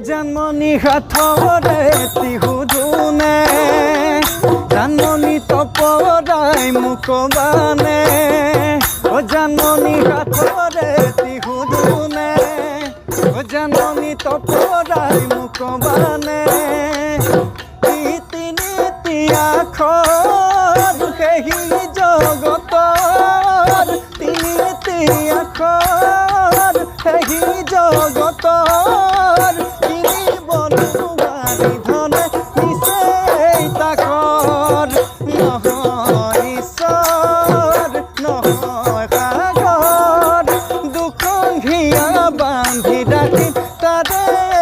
জানমনি হাথরে তিহুদুনে জানমনি তপরাই মুখবানে ও জানমনি হাথরে তিহুদুনে ও জানমনি তপরাই মুখবানে নীতি নীতি আখর হেহি জগতর নীতি আখর হেহি জগতর বান্ধি রাখি তারে